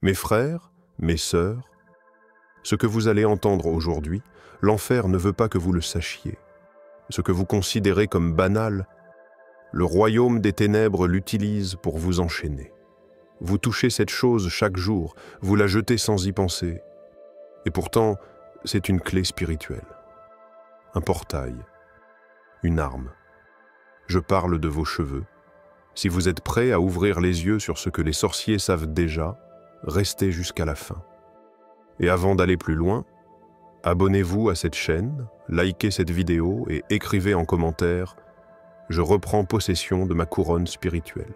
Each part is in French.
Mes frères, mes sœurs, ce que vous allez entendre aujourd'hui, l'enfer ne veut pas que vous le sachiez. Ce que vous considérez comme banal, le royaume des ténèbres l'utilise pour vous enchaîner. Vous touchez cette chose chaque jour, vous la jetez sans y penser. Et pourtant, c'est une clé spirituelle, un portail, une arme. Je parle de vos cheveux. Si vous êtes prêts à ouvrir les yeux sur ce que les sorciers savent déjà, restez jusqu'à la fin. Et avant d'aller plus loin, abonnez-vous à cette chaîne, likez cette vidéo et écrivez en commentaire « Je reprends possession de ma couronne spirituelle ».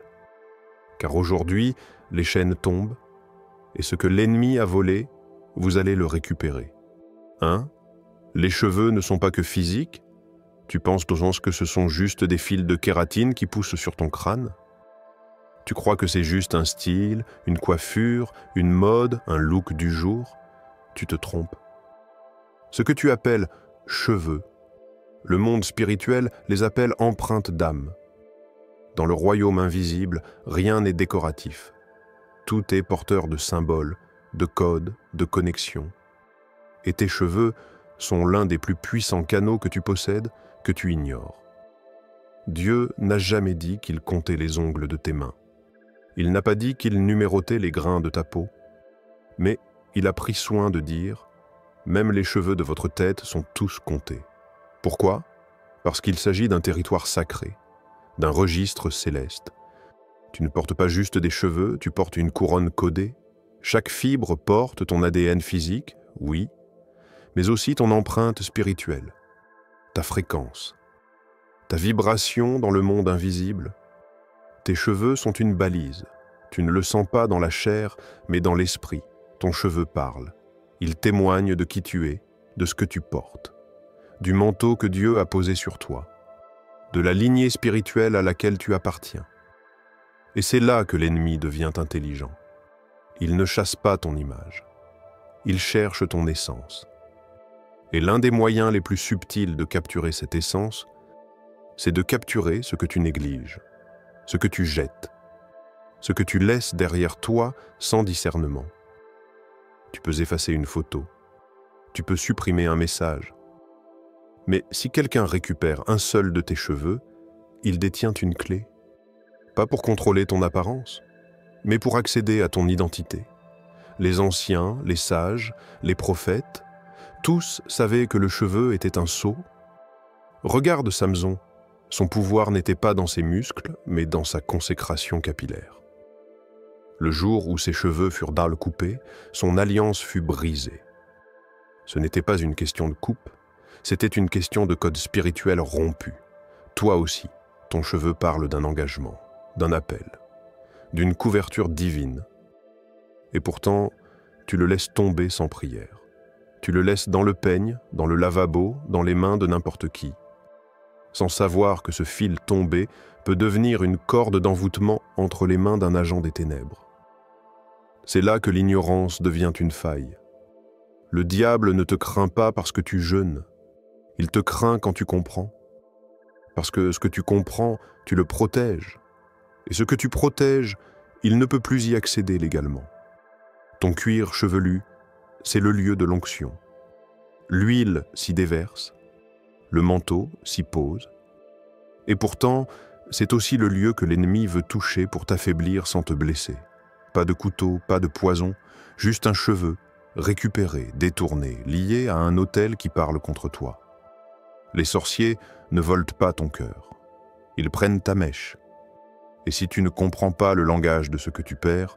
Car aujourd'hui, les chaînes tombent, et ce que l'ennemi a volé, vous allez le récupérer. 1. Les cheveux ne sont pas que physiques. Tu penses que ce sont juste des fils de kératine qui poussent sur ton crâne? Tu crois que c'est juste un style, une coiffure, une mode, un look du jour? Tu te trompes. Ce que tu appelles cheveux, le monde spirituel les appelle empreintes d'âme. Dans le royaume invisible, rien n'est décoratif. Tout est porteur de symboles, de codes, de connexions. Et tes cheveux sont l'un des plus puissants canaux que tu possèdes, que tu ignores. Dieu n'a jamais dit qu'il comptait les ongles de tes mains. Il n'a pas dit qu'il numérotait les grains de ta peau. Mais il a pris soin de dire « Même les cheveux de votre tête sont tous comptés ». Pourquoi? Parce qu'il s'agit d'un territoire sacré, d'un registre céleste. Tu ne portes pas juste des cheveux, tu portes une couronne codée. Chaque fibre porte ton ADN physique, oui, mais aussi ton empreinte spirituelle, ta fréquence, ta vibration dans le monde invisible. Tes cheveux sont une balise. Tu ne le sens pas dans la chair, mais dans l'esprit. Ton cheveu parle. Il témoigne de qui tu es, de ce que tu portes, du manteau que Dieu a posé sur toi, de la lignée spirituelle à laquelle tu appartiens. Et c'est là que l'ennemi devient intelligent. Il ne chasse pas ton image. Il cherche ton essence. Et l'un des moyens les plus subtils de capturer cette essence, c'est de capturer ce que tu négliges, ce que tu jettes, ce que tu laisses derrière toi sans discernement. Tu peux effacer une photo, tu peux supprimer un message. Mais si quelqu'un récupère un seul de tes cheveux, il détient une clé. Pas pour contrôler ton apparence, mais pour accéder à ton identité. Les anciens, les sages, les prophètes, tous savaient que le cheveu était un sceau. Regarde Samson, son pouvoir n'était pas dans ses muscles, mais dans sa consécration capillaire. Le jour où ses cheveux furent coupés, son alliance fut brisée. Ce n'était pas une question de coupe, c'était une question de code spirituel rompu. Toi aussi, ton cheveu parle d'un engagement, d'un appel, d'une couverture divine. Et pourtant, tu le laisses tomber sans prière. Tu le laisses dans le peigne, dans le lavabo, dans les mains de n'importe qui, sans savoir que ce fil tombé peut devenir une corde d'envoûtement entre les mains d'un agent des ténèbres. C'est là que l'ignorance devient une faille. Le diable ne te craint pas parce que tu jeûnes. Il te craint quand tu comprends. Parce que ce que tu comprends, tu le protèges. Et ce que tu protèges, il ne peut plus y accéder légalement. Ton cuir chevelu, c'est le lieu de l'onction. L'huile s'y déverse, le manteau s'y pose. Et pourtant, c'est aussi le lieu que l'ennemi veut toucher pour t'affaiblir sans te blesser. Pas de couteau, pas de poison, juste un cheveu, récupéré, détourné, lié à un autel qui parle contre toi. Les sorciers ne volent pas ton cœur. Ils prennent ta mèche. Et si tu ne comprends pas le langage de ce que tu perds,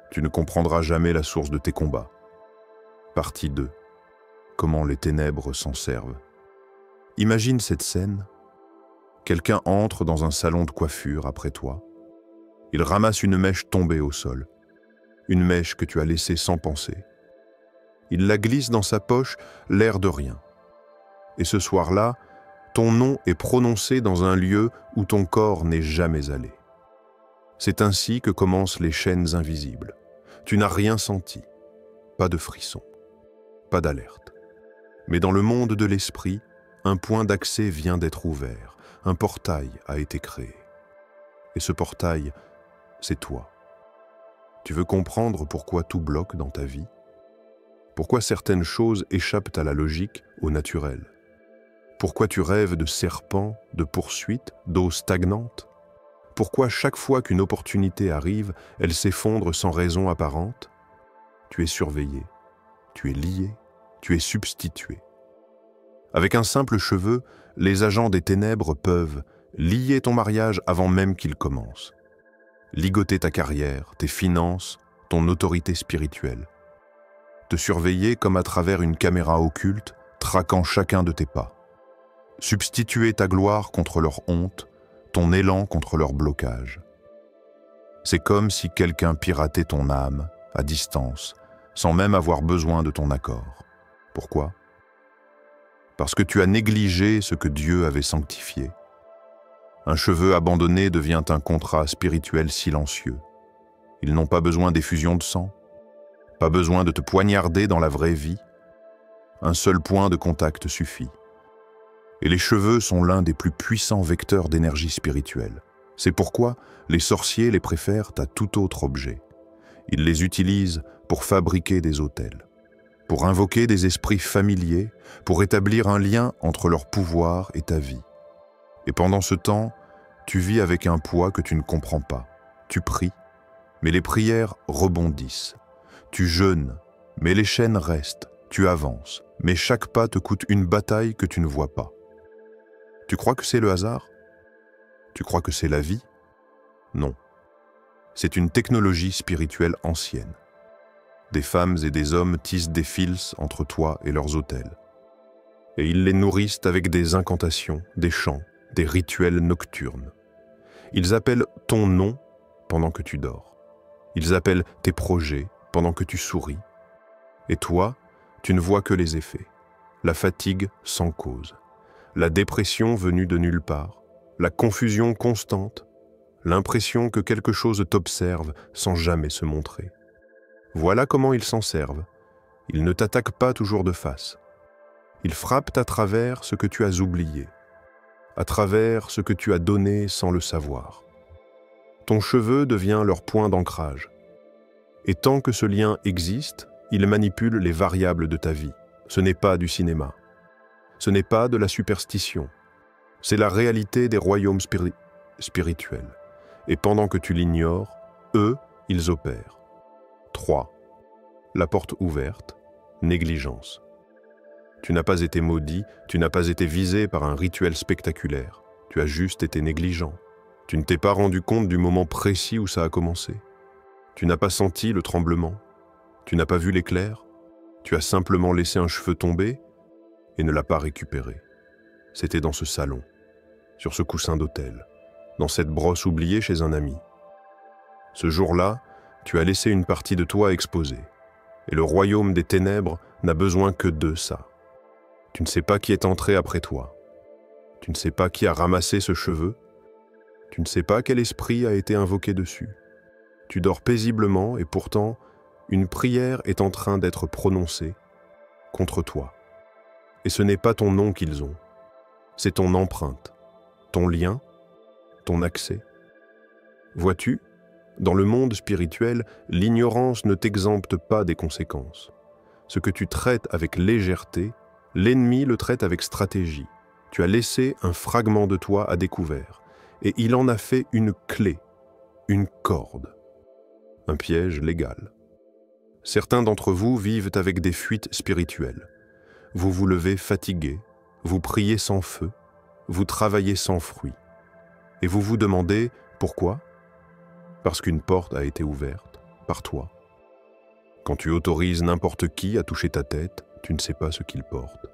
tu ne comprendras jamais la source de tes combats. Partie 2. Comment les ténèbres s'en servent. Imagine cette scène. Quelqu'un entre dans un salon de coiffure après toi. Il ramasse une mèche tombée au sol. Une mèche que tu as laissée sans penser. Il la glisse dans sa poche, l'air de rien. Et ce soir-là, ton nom est prononcé dans un lieu où ton corps n'est jamais allé. C'est ainsi que commencent les chaînes invisibles. Tu n'as rien senti, pas de frisson, pas d'alerte. Mais dans le monde de l'esprit, un point d'accès vient d'être ouvert, un portail a été créé. Et ce portail, c'est toi. Tu veux comprendre pourquoi tout bloque dans ta vie? Pourquoi certaines choses échappent à la logique, au naturel? Pourquoi tu rêves de serpents, de poursuites, d'eau stagnante? Pourquoi chaque fois qu'une opportunité arrive, elle s'effondre sans raison apparente? Tu es surveillé, tu es lié, tu es substitué. Avec un simple cheveu, les agents des ténèbres peuvent lier ton mariage avant même qu'il commence, ligoter ta carrière, tes finances, ton autorité spirituelle, te surveiller comme à travers une caméra occulte, traquant chacun de tes pas, substituer ta gloire contre leur honte, ton élan contre leur blocage. C'est comme si quelqu'un piratait ton âme, à distance, sans même avoir besoin de ton accord. Pourquoi? Parce que tu as négligé ce que Dieu avait sanctifié. Un cheveu abandonné devient un contrat spirituel silencieux. Ils n'ont pas besoin d'effusion de sang, pas besoin de te poignarder dans la vraie vie. Un seul point de contact suffit. Et les cheveux sont l'un des plus puissants vecteurs d'énergie spirituelle. C'est pourquoi les sorciers les préfèrent à tout autre objet. Ils les utilisent pour fabriquer des autels, pour invoquer des esprits familiers, pour établir un lien entre leur pouvoir et ta vie. Et pendant ce temps, tu vis avec un poids que tu ne comprends pas. Tu pries, mais les prières rebondissent. Tu jeûnes, mais les chaînes restent. Tu avances, mais chaque pas te coûte une bataille que tu ne vois pas. Tu crois que c'est le hasard? Tu crois que c'est la vie? Non. C'est une technologie spirituelle ancienne. Des femmes et des hommes tissent des fils entre toi et leurs autels. Et ils les nourrissent avec des incantations, des chants, des rituels nocturnes. Ils appellent ton nom pendant que tu dors. Ils appellent tes projets pendant que tu souris. Et toi, tu ne vois que les effets. La fatigue sans cause, la dépression venue de nulle part, la confusion constante, l'impression que quelque chose t'observe sans jamais se montrer. Voilà comment ils s'en servent. Ils ne t'attaquent pas toujours de face. Ils frappent à travers ce que tu as oublié, à travers ce que tu as donné sans le savoir. Ton cheveu devient leur point d'ancrage. Et tant que ce lien existe, ils manipulent les variables de ta vie. Ce n'est pas du cinéma. Ce n'est pas de la superstition. C'est la réalité des royaumes spirituels. Et pendant que tu l'ignores, eux, ils opèrent. 3. La porte ouverte, négligence. Tu n'as pas été maudit, tu n'as pas été visé par un rituel spectaculaire. Tu as juste été négligent. Tu ne t'es pas rendu compte du moment précis où ça a commencé. Tu n'as pas senti le tremblement. Tu n'as pas vu l'éclair. Tu as simplement laissé un cheveu tomber et ne l'as pas récupéré. C'était dans ce salon, sur ce coussin d'autel, dans cette brosse oubliée chez un ami. Ce jour-là, tu as laissé une partie de toi exposée. Et le royaume des ténèbres n'a besoin que de ça. Tu ne sais pas qui est entré après toi. Tu ne sais pas qui a ramassé ce cheveu. Tu ne sais pas quel esprit a été invoqué dessus. Tu dors paisiblement et pourtant, une prière est en train d'être prononcée contre toi. Et ce n'est pas ton nom qu'ils ont. C'est ton empreinte, ton lien, ton accès. Vois-tu, dans le monde spirituel, l'ignorance ne t'exempte pas des conséquences. Ce que tu traites avec légèreté, l'ennemi le traite avec stratégie. Tu as laissé un fragment de toi à découvert, et il en a fait une clé, une corde, un piège légal. Certains d'entre vous vivent avec des fuites spirituelles. Vous vous levez fatigué, vous priez sans feu, vous travaillez sans fruit. Et vous vous demandez pourquoi? Parce qu'une porte a été ouverte par toi. Quand tu autorises n'importe qui à toucher ta tête, tu ne sais pas ce qu'il porte.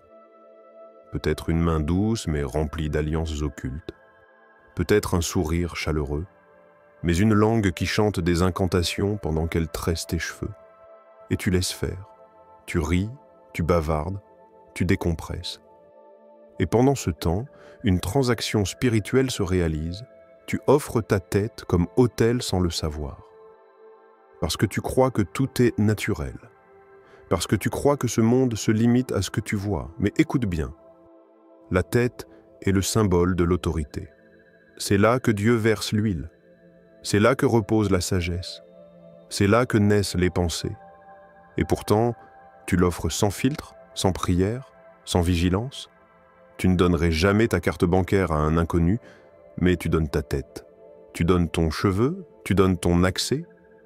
Peut-être une main douce mais remplie d'alliances occultes. Peut-être un sourire chaleureux, mais une langue qui chante des incantations pendant qu'elle tresse tes cheveux. Et tu laisses faire. Tu ris, tu bavardes, tu décompresses. Et pendant ce temps, une transaction spirituelle se réalise. Tu offres ta tête comme autel sans le savoir. Parce que tu crois que tout est naturel. Parce que tu crois que ce monde se limite à ce que tu vois. Mais écoute bien. La tête est le symbole de l'autorité. C'est là que Dieu verse l'huile. C'est là que repose la sagesse. C'est là que naissent les pensées. Et pourtant, tu l'offres sans filtre, sans prière, sans vigilance. Tu ne donnerais jamais ta carte bancaire à un inconnu, mais tu donnes ta tête. Tu donnes ton cheveu, tu donnes ton accès,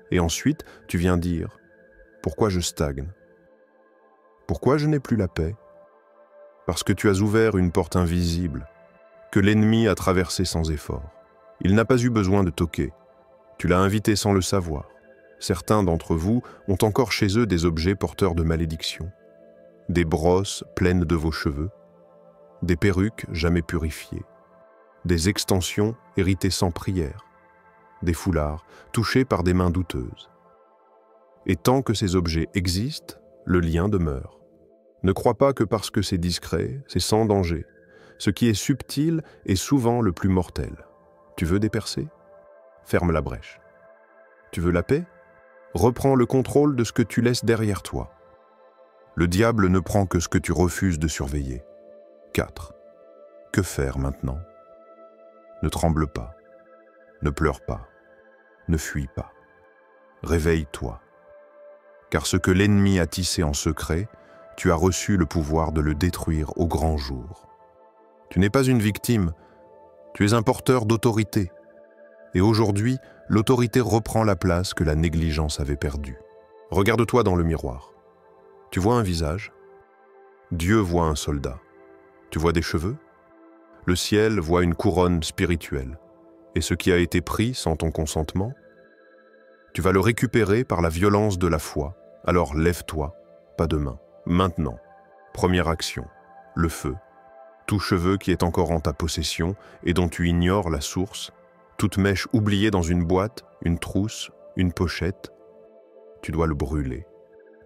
et ensuite tu viens dire « Pourquoi je stagne ? Pourquoi je n'ai plus la paix ? Parce que tu as ouvert une porte invisible, que l'ennemi a traversée sans effort. Il n'a pas eu besoin de toquer. Tu l'as invité sans le savoir. Certains d'entre vous ont encore chez eux des objets porteurs de malédiction, des brosses pleines de vos cheveux, des perruques jamais purifiées, des extensions héritées sans prière, des foulards touchés par des mains douteuses. Et tant que ces objets existent, le lien demeure. Ne crois pas que parce que c'est discret, c'est sans danger. Ce qui est subtil est souvent le plus mortel. Tu veux des percées ? Ferme la brèche. Tu veux la paix ? Reprends le contrôle de ce que tu laisses derrière toi. Le diable ne prend que ce que tu refuses de surveiller. 4. Que faire maintenant ? Ne tremble pas. Ne pleure pas. Ne fuis pas. Réveille-toi. Car ce que l'ennemi a tissé en secret, tu as reçu le pouvoir de le détruire au grand jour. Tu n'es pas une victime, tu es un porteur d'autorité. Et aujourd'hui, l'autorité reprend la place que la négligence avait perdue. Regarde-toi dans le miroir. Tu vois un visage ? Dieu voit un soldat. Tu vois des cheveux ? Le ciel voit une couronne spirituelle. Et ce qui a été pris sans ton consentement ? Tu vas le récupérer par la violence de la foi. Alors lève-toi, pas demain, maintenant. Première action, le feu. Tout cheveu qui est encore en ta possession et dont tu ignores la source, toute mèche oubliée dans une boîte, une trousse, une pochette, tu dois le brûler.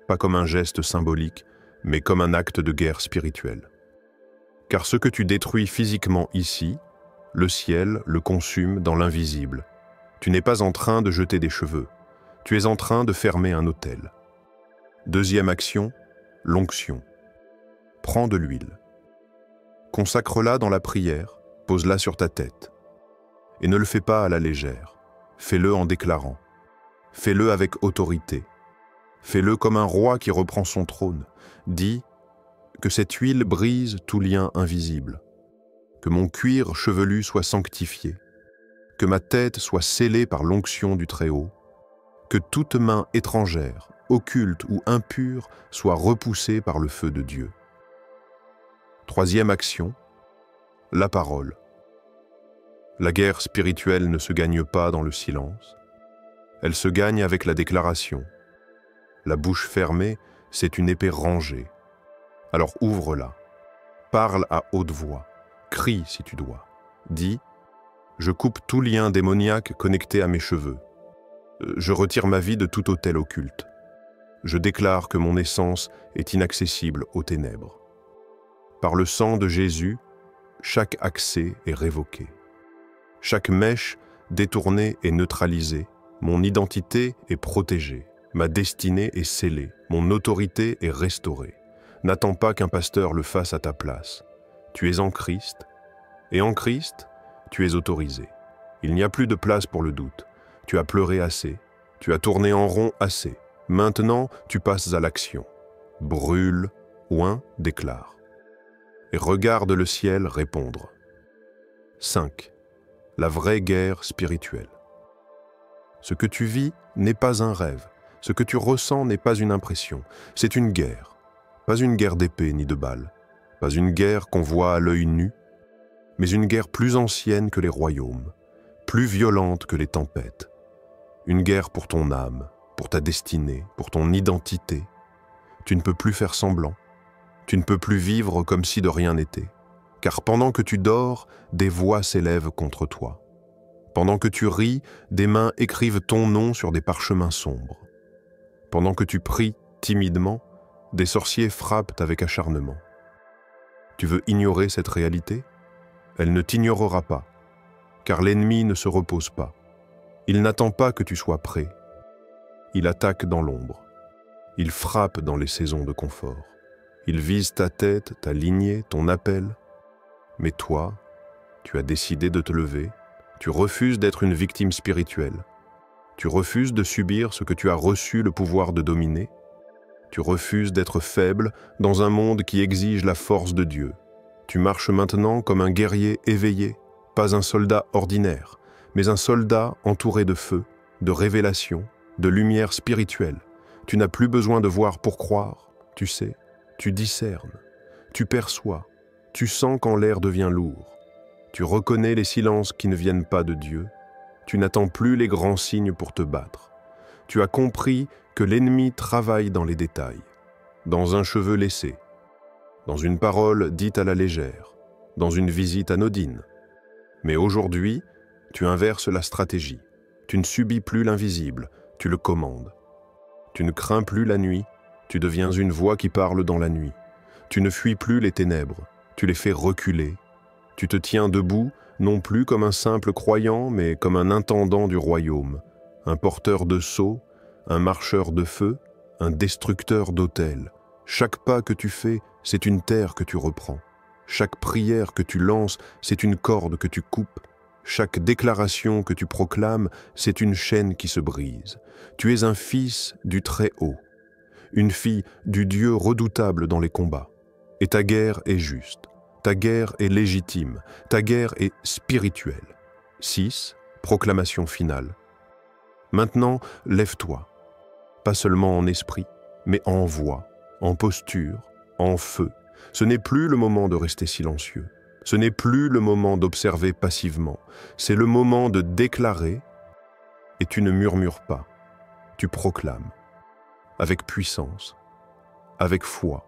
Pas comme un geste symbolique, mais comme un acte de guerre spirituelle. Car ce que tu détruis physiquement ici, le ciel le consume dans l'invisible. Tu n'es pas en train de jeter des cheveux, tu es en train de fermer un autel. Deuxième action, l'onction. Prends de l'huile. Consacre-la dans la prière, pose-la sur ta tête. Et ne le fais pas à la légère, fais-le en déclarant. Fais-le avec autorité. Fais-le comme un roi qui reprend son trône. Dis que cette huile brise tout lien invisible, que mon cuir chevelu soit sanctifié, que ma tête soit scellée par l'onction du Très-Haut, que toute main étrangère, occulte ou impure soit repoussée par le feu de Dieu. Troisième action, la parole. La guerre spirituelle ne se gagne pas dans le silence. Elle se gagne avec la déclaration. La bouche fermée, c'est une épée rangée. Alors ouvre-la. Parle à haute voix. Crie si tu dois. Dis, je coupe tout lien démoniaque connecté à mes cheveux. Je retire ma vie de tout autel occulte. Je déclare que mon essence est inaccessible aux ténèbres. Par le sang de Jésus, chaque accès est révoqué. Chaque mèche détournée est neutralisée. Mon identité est protégée. Ma destinée est scellée. Mon autorité est restaurée. N'attends pas qu'un pasteur le fasse à ta place. Tu es en Christ, et en Christ, tu es autorisé. Il n'y a plus de place pour le doute. Tu as pleuré assez. Tu as tourné en rond assez. Maintenant, tu passes à l'action. Brûle, oint, déclare. Et regarde le ciel répondre. 5. La vraie guerre spirituelle. Ce que tu vis n'est pas un rêve. Ce que tu ressens n'est pas une impression. C'est une guerre. Pas une guerre d'épée ni de balles. Pas une guerre qu'on voit à l'œil nu, mais une guerre plus ancienne que les royaumes, plus violente que les tempêtes. Une guerre pour ton âme, pour ta destinée, pour ton identité. Tu ne peux plus faire semblant. Tu ne peux plus vivre comme si de rien n'était. Car pendant que tu dors, des voix s'élèvent contre toi. Pendant que tu ris, des mains écrivent ton nom sur des parchemins sombres. Pendant que tu pries timidement, des sorciers frappent avec acharnement. Tu veux ignorer cette réalité ? Elle ne t'ignorera pas, car l'ennemi ne se repose pas. Il n'attend pas que tu sois prêt. Il attaque dans l'ombre. Il frappe dans les saisons de confort. Il vise ta tête, ta lignée, ton appel. Mais toi, tu as décidé de te lever. Tu refuses d'être une victime spirituelle. Tu refuses de subir ce que tu as reçu le pouvoir de dominer. Tu refuses d'être faible dans un monde qui exige la force de Dieu. Tu marches maintenant comme un guerrier éveillé, pas un soldat ordinaire, mais un soldat entouré de feu, de révélation, de lumière spirituelle. Tu n'as plus besoin de voir pour croire, tu sais, tu discernes, tu perçois, tu sens quand l'air devient lourd. Tu reconnais les silences qui ne viennent pas de Dieu. Tu n'attends plus les grands signes pour te battre. Tu as compris que l'ennemi travaille dans les détails, dans un cheveu laissé, dans une parole dite à la légère, dans une visite anodine. Mais aujourd'hui, tu inverses la stratégie. Tu ne subis plus l'invisible, tu le commandes. Tu ne crains plus la nuit, tu deviens une voix qui parle dans la nuit. Tu ne fuis plus les ténèbres, tu les fais reculer. Tu te tiens debout, non plus comme un simple croyant, mais comme un intendant du royaume, un porteur de sceaux, un marcheur de feu, un destructeur d'autels. Chaque pas que tu fais, c'est une terre que tu reprends. Chaque prière que tu lances, c'est une corde que tu coupes. Chaque déclaration que tu proclames, c'est une chaîne qui se brise. Tu es un fils du Très-Haut, une fille du Dieu redoutable dans les combats. Et ta guerre est juste, ta guerre est légitime, ta guerre est spirituelle. 6. Proclamation finale. Maintenant, lève-toi, pas seulement en esprit, mais en voix, en posture, en feu. Ce n'est plus le moment de rester silencieux. Ce n'est plus le moment d'observer passivement. C'est le moment de déclarer et tu ne murmures pas. Tu proclames avec puissance, avec foi,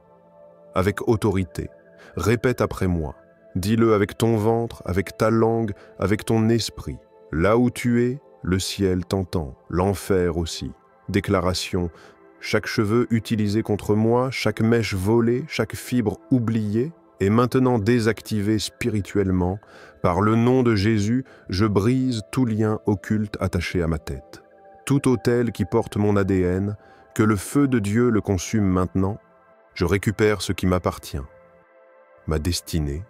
avec autorité. Répète après moi. Dis-le avec ton ventre, avec ta langue, avec ton esprit. Là où tu es, le ciel t'entend, l'enfer aussi. Déclaration. Chaque cheveu utilisé contre moi, chaque mèche volée, chaque fibre oubliée, est maintenant désactivé spirituellement. Par le nom de Jésus, je brise tout lien occulte attaché à ma tête. Tout autel qui porte mon ADN, que le feu de Dieu le consume maintenant. Je récupère ce qui m'appartient. Ma destinée,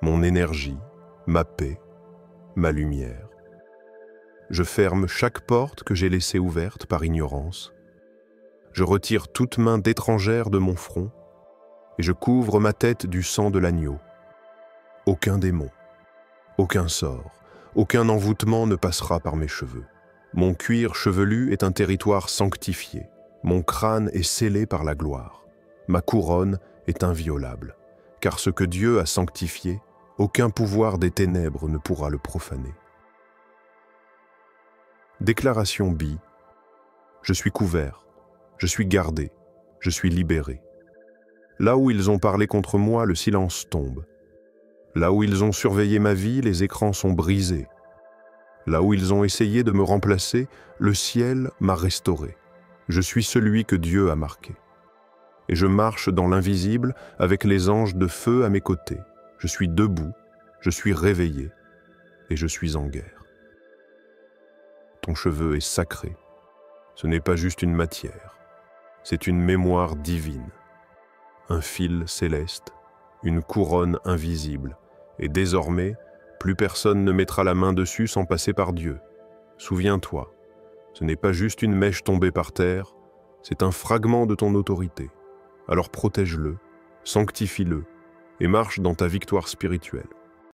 mon énergie, ma paix, ma lumière. Je ferme chaque porte que j'ai laissée ouverte par ignorance. Je retire toute main d'étrangère de mon front et je couvre ma tête du sang de l'agneau. Aucun démon, aucun sort, aucun envoûtement ne passera par mes cheveux. Mon cuir chevelu est un territoire sanctifié. Mon crâne est scellé par la gloire. Ma couronne est inviolable, car ce que Dieu a sanctifié, aucun pouvoir des ténèbres ne pourra le profaner. Déclaration B. Je suis couvert, je suis gardé, je suis libéré. Là où ils ont parlé contre moi, le silence tombe. Là où ils ont surveillé ma vie, les écrans sont brisés. Là où ils ont essayé de me remplacer, le ciel m'a restauré. Je suis celui que Dieu a marqué. Et je marche dans l'invisible avec les anges de feu à mes côtés. Je suis debout, je suis réveillé et je suis en guerre. Ton cheveu est sacré. Ce n'est pas juste une matière, c'est une mémoire divine. Un fil céleste, une couronne invisible. Et désormais, plus personne ne mettra la main dessus sans passer par Dieu. Souviens-toi, ce n'est pas juste une mèche tombée par terre, c'est un fragment de ton autorité. Alors protège-le, sanctifie-le et marche dans ta victoire spirituelle.